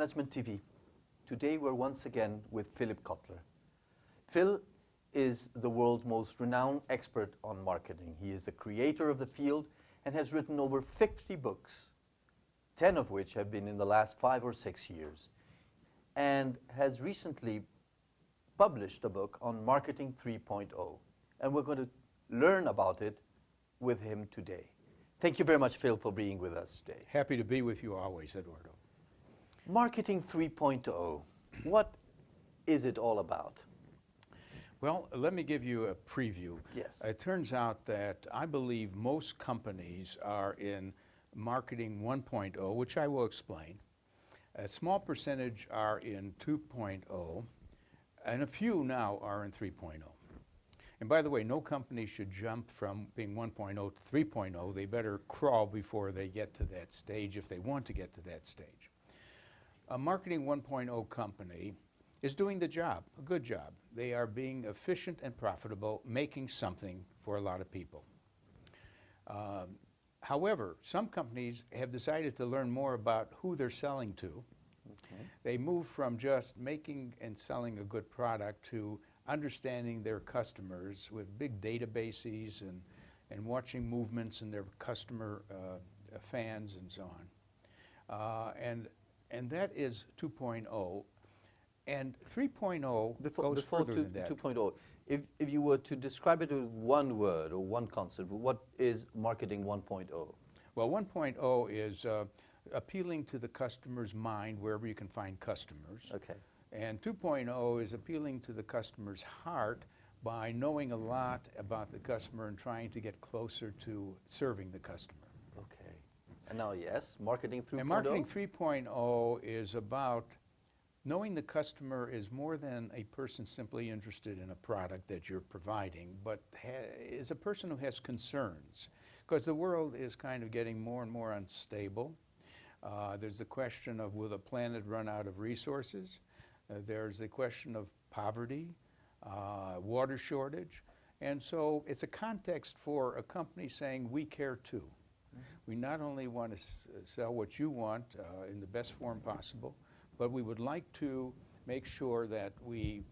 Management TV. Today we're once again with Philip Kotler. Phil is the world's most renowned expert on marketing. He is the creator of the field and has written over 50 books, 10 of which have been in the last 5 or 6 years, and has recently published a book on Marketing 3.0. And we're going to learn about it with him today. Thank you very much, Phil, for being with us today. Happy to be with you always, Eduardo. Marketing 3.0, what is it all about? Well, let me give you a preview. Yes. It turns out that I believe most companies are in Marketing 1.0, which I will explain. A small percentage are in 2.0, and a few now are in 3.0. And by the way, no company should jump from being 1.0 to 3.0. They better crawl before they get to that stage if they want to get to that stage. A Marketing 1.0 company is doing the job, a good job. They are being efficient and profitable, making something for a lot of people. However, some companies have decided to learn more about who they're selling to. Okay. They move from just making and selling a good product to understanding their customers with big databases and watching movements in their customer fans and so on. And that is 2.0. And 3.0 goes further than that. 2.0, if you were to describe it with one word or one concept, what is Marketing 1.0? Well, 1.0 is appealing to the customer's mind wherever you can find customers. Okay. And 2.0 is appealing to the customer's heart by knowing a lot about the customer and trying to get closer to serving the customer. Okay. And now, yes, Marketing 3.0? And Marketing 3.0 is about knowing the customer is more than a person simply interested in a product that you're providing, but is a person who has concerns. Because the world is kind of getting more and more unstable. There's the question of, will the planet run out of resources? There's the question of poverty, water shortage. And so it's a context for a company saying, we care too. We not only want to sell what you want in the best form possible, but we would like to make sure that we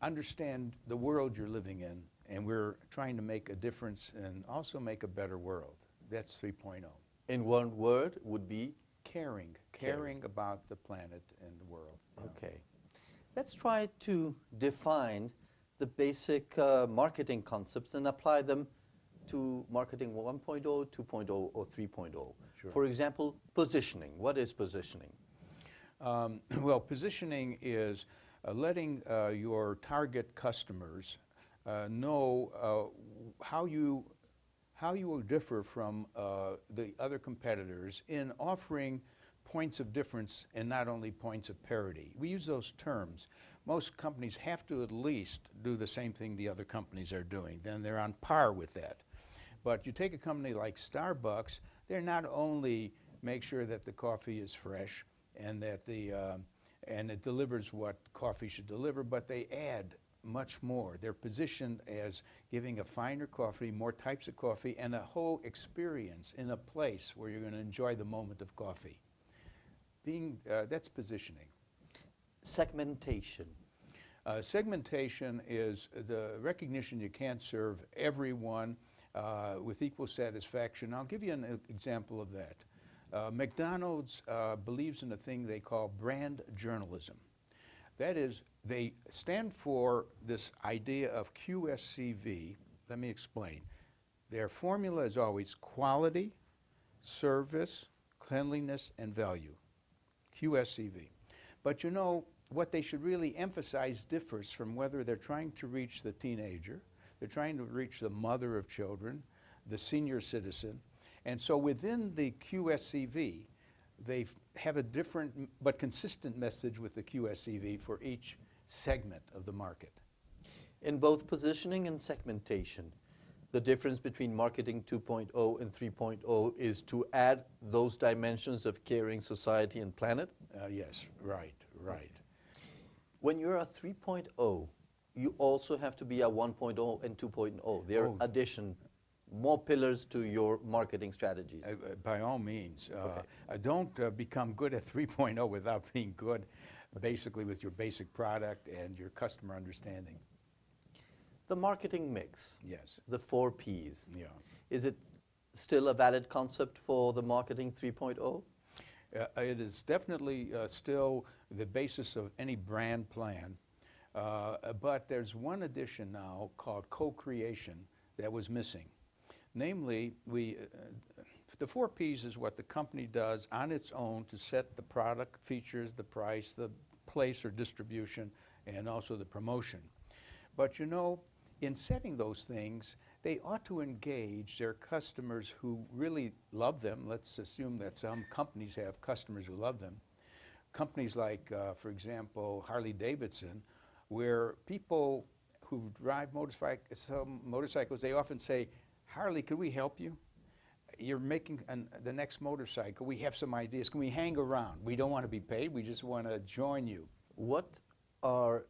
understand the world you're living in, and we're trying to make a difference and also make a better world. That's 3.0. In one word would be? Caring about the planet and the world. Okay. Let's try to define the basic marketing concepts and apply them to Marketing 1.0, 2.0, or 3.0. Sure. For example, positioning. What is positioning? Well, positioning is letting your target customers know how you will differ from the other competitors in offering points of difference and not only points of parity. We use those terms. Most companies have to at least do the same thing the other companies are doing. Then they're on par with that. But you take a company like Starbucks, they're not only make sure that the coffee is fresh and that and it delivers what coffee should deliver, but they add much more. They're positioned as giving a finer coffee, more types of coffee, and a whole experience in a place where you're going to enjoy the moment of coffee. That's positioning. Segmentation. Segmentation is the recognition you can't serve everyone with equal satisfaction. I'll give you an example of that. McDonald's believes in a thing they call brand journalism. That is, they stand for this idea of QSCV. Let me explain. Their formula is always quality, service, cleanliness, and value. QSCV. But you know, what they should really emphasize differs from whether they're trying to reach the teenager, they're trying to reach the mother of children, the senior citizen. And so within the QSCV, they have a different but consistent message with the QSCV for each segment of the market. In both positioning and segmentation, the difference between Marketing 2.0 and 3.0 is to add those dimensions of caring society and planet? Yes, right. When you're a 3.0, you also have to be a 1.0 and 2.0. They're addition more pillars to your marketing strategies. By all means. Okay. Don't become good at 3.0 without being good, basically, with your basic product and your customer understanding. The marketing mix, Yes. the 4 Ps. Yeah. Is it still a valid concept for the marketing 3.0? It is definitely still the basis of any brand plan, but there's one addition now called co-creation that was missing. Namely, the 4 Ps is what the company does on its own to set the product, features, the price, the place or distribution, and also the promotion. But you know, in setting those things, they ought to engage their customers who really love them. Let's assume that some companies have customers who love them. Companies like, for example, Harley Davidson, where people who drive motorcycles, they often say, Harley, could we help you? You're making the next motorcycle. We have some ideas. Can we hang around? We don't want to be paid. We just want to join you. What are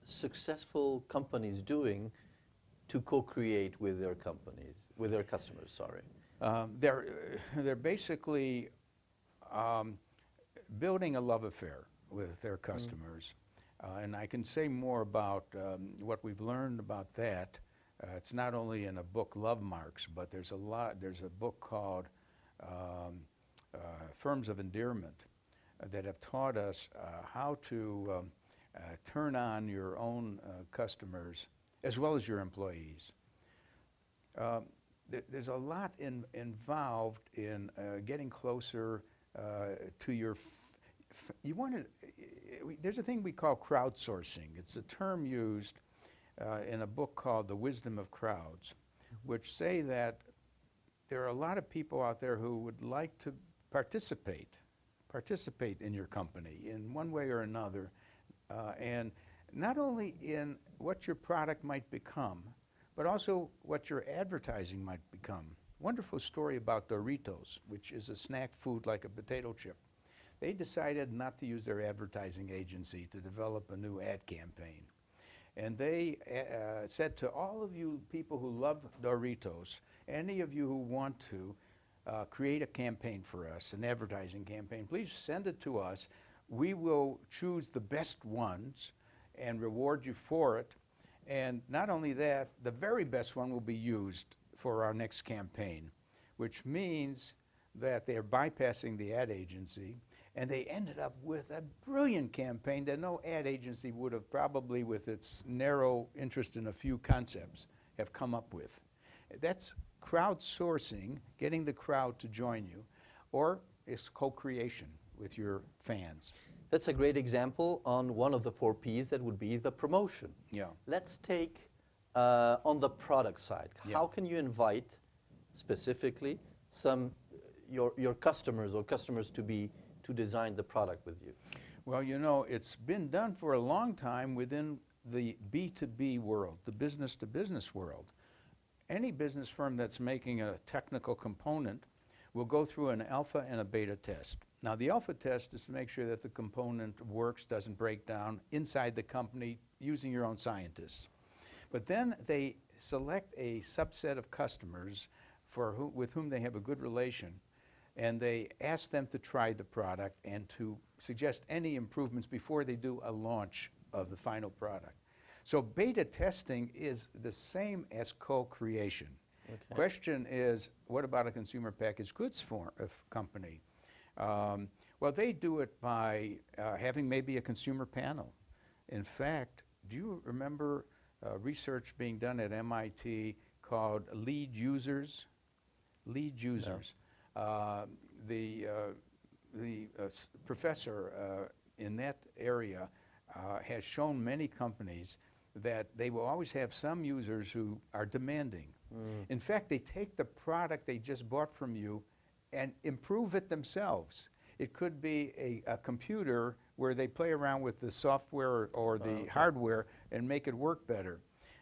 successful companies doing to co-create with their companies, with their customers, sorry? They're basically building a love affair with their customers. And I can say more about what we've learned about that. It's not only in a book, Love Marks, but there's a book called Firms of Endearment that have taught us how to turn on your own customers as well as your employees. There's a lot involved in getting closer to your. There's a thing we call crowdsourcing. It's a term used in a book called The Wisdom of Crowds, which say that there are a lot of people out there who would like to participate in your company in one way or another, and not only in what your product might become, but also what your advertising might become. Wonderful story about Doritos, which is a snack food like a potato chip. They decided not to use their advertising agency to develop a new ad campaign. And they said to all of you people who love Doritos, any of you who want to create a campaign for us, an advertising campaign, please send it to us. We will choose the best ones and reward you for it. And not only that, the very best one will be used for our next campaign, which means that they're bypassing the ad agency, and they ended up with a brilliant campaign that no ad agency would have probably, with its narrow interest in a few concepts, have come up with. That's crowdsourcing, getting the crowd to join you, or it's co-creation with your fans. That's a great example on one of the 4 Ps, that would be the promotion. Yeah. Let's take on the product side. Yeah. How can you invite specifically your customers or customers to design the product with you? Well, you know, it's been done for a long time within the B2B world, the business-to-business world. Any business firm that's making a technical component will go through an alpha and a beta test. Now, the alpha test is to make sure that the component works, doesn't break down inside the company using your own scientists. But then they select a subset of customers with whom they have a good relation, and they ask them to try the product and to suggest any improvements before they do a launch of the final product. So beta testing is the same as co-creation. Okay. Question is, what about a consumer packaged goods company? Well, they do it by having maybe a consumer panel. In fact, do you remember research being done at MIT called lead users? Lead users. No. The professor in that area has shown many companies that they will always have some users who are demanding. In fact, they take the product they just bought from you and improve it themselves. It could be a computer where they play around with the software or the hardware and make it work better.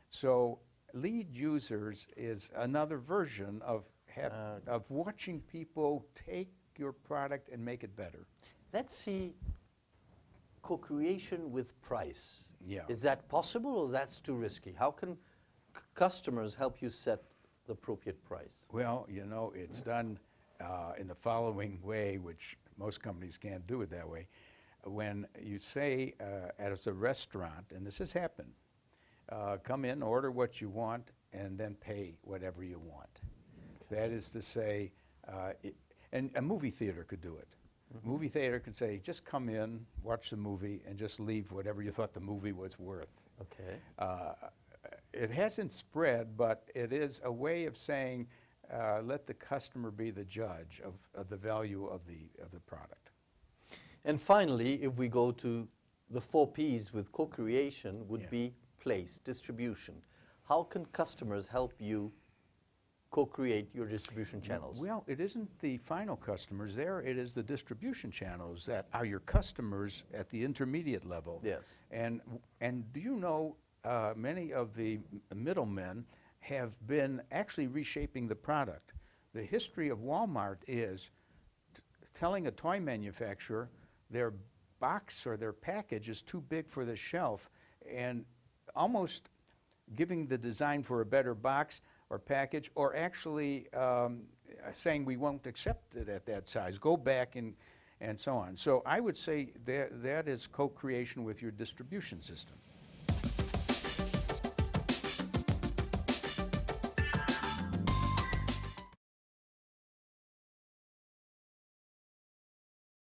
So lead users is another version of watching people take your product and make it better. Let's see co-creation with price. Yeah. Is that possible, or that's too risky? How can customers help you set the appropriate price? Well, you know, it's done in the following way, which most companies can't do it that way. When you say as a restaurant, and this has happened, come in, order what you want, and then pay whatever you want. Okay. That is to say, and a movie theater could do it. Movie theater could say, just come in, watch the movie, and just leave whatever you thought the movie was worth. Okay. It hasn't spread, but it is a way of saying, let the customer be the judge of the value of the product. And finally, if we go to the 4 Ps with co-creation, would Yeah. be place, distribution. How can customers help you co-create your distribution channels? Well, it isn't the final customers there. It is the distribution channels that are your customers at the intermediate level. Yes. And do you know many of the middlemen have been actually reshaping the product. The history of Walmart is telling a toy manufacturer their box or their package is too big for the shelf, and almost giving the design for a better box or package, or actually saying we won't accept it at that size. Go back and so on. So I would say that is co-creation with your distribution system.